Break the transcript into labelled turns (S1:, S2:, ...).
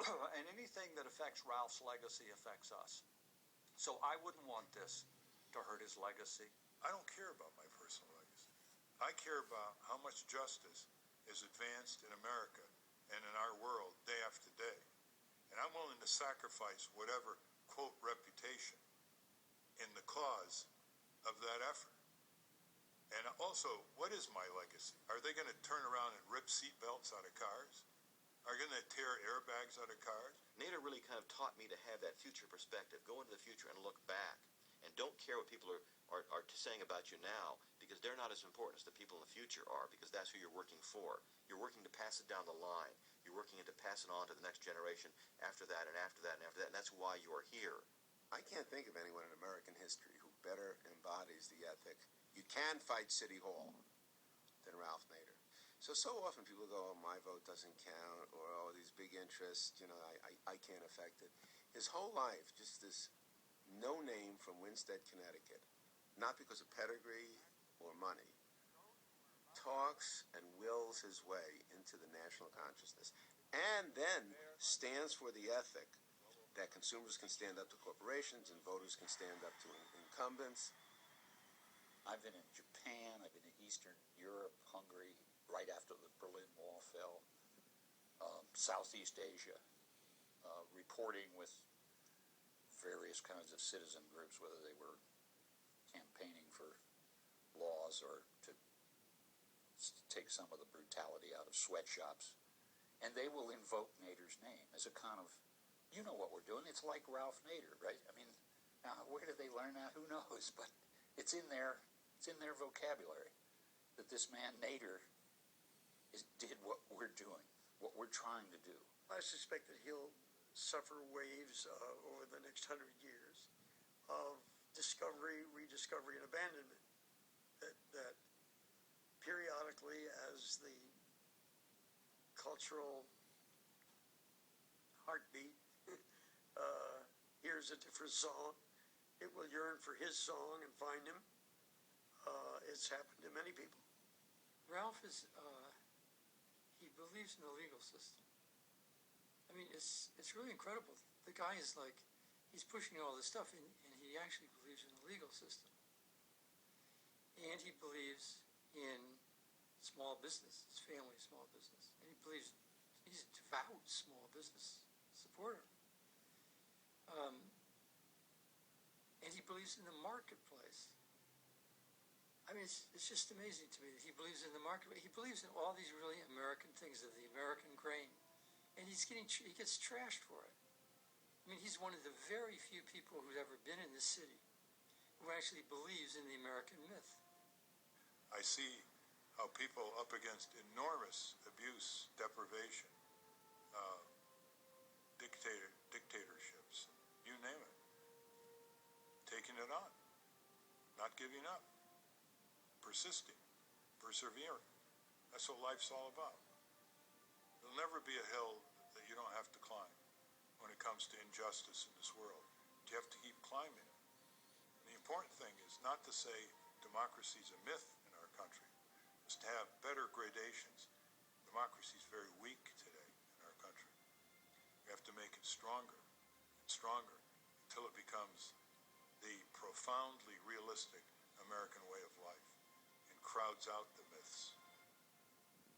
S1: and anything that affects Ralph's legacy affects us. So I wouldn't want this to hurt his legacy.
S2: I don't care about my personal legacy. I care about how much justice is advanced in America and in our world day after day. And I'm willing to sacrifice whatever, quote, reputation in the cause of that effort. And also, what is my legacy? Are they going to turn around and rip seatbelts out of cars? Are they going to tear airbags out of cars?
S3: Nader really kind of taught me to have that future perspective, go into the future and look back, and don't care what people are saying about you now, because they're not as important as the people in the future are, because that's who you're working for. You're working to pass it down the line. You're working to pass it on to the next generation after that and after that and after that, and that's why you are here.
S4: I can't think of anyone in American history who better embodies the ethic, you can fight City Hall, than Ralph Nader. So often people go, oh, my vote doesn't count, or, oh, these big interests, I can't affect it. His whole life, just this no name from Winstead, Connecticut, not because of pedigree or money, talks and wills his way into the national consciousness, and then stands for the ethic that consumers can stand up to corporations and voters can stand up to incumbents.
S5: I've been in Japan, I've been in Eastern Europe, Hungary, right after the Berlin Wall fell, Southeast Asia, reporting with various kinds of citizen groups, whether they were campaigning for laws or to take some of the brutality out of sweatshops. And they will invoke Nader's name as a kind of, you know what we're doing, it's like Ralph Nader, right? I mean, now where did they learn that? Who knows? But it's in their vocabulary that this man Nader did what we're doing, what we're trying to do.
S6: I suspect that he'll suffer waves over the next 100 years of discovery, rediscovery, and abandonment. That periodically, as the cultural heartbeat hears a different song, it will yearn for his song and find him. It's happened to many people.
S7: Ralph is, he believes in the legal system. I mean, it's really incredible. The guy is like, he's pushing all this stuff, and he actually believes in the legal system. And he believes in small business, his family small business. And he believes, he's a devout small business supporter. And he believes in the marketplace. I mean, it's just amazing to me that he believes in the market. He believes in all these really American things, of the American grain, and he gets trashed for it. I mean, he's one of the very few people who's ever been in this city who actually believes in the American myth.
S2: I see how people up against enormous abuse, deprivation, dictatorships, you name it, taking it on, not giving up, persisting, persevering. That's what life's all about. There'll never be a hill that you don't have to climb when it comes to injustice in this world. You have to keep climbing it. And the important thing is not to say democracy is a myth in our country. It's to have better gradations. Democracy is very weak today in our country. We have to make it stronger and stronger until it becomes the profoundly realistic American way of life and crowds out the myths.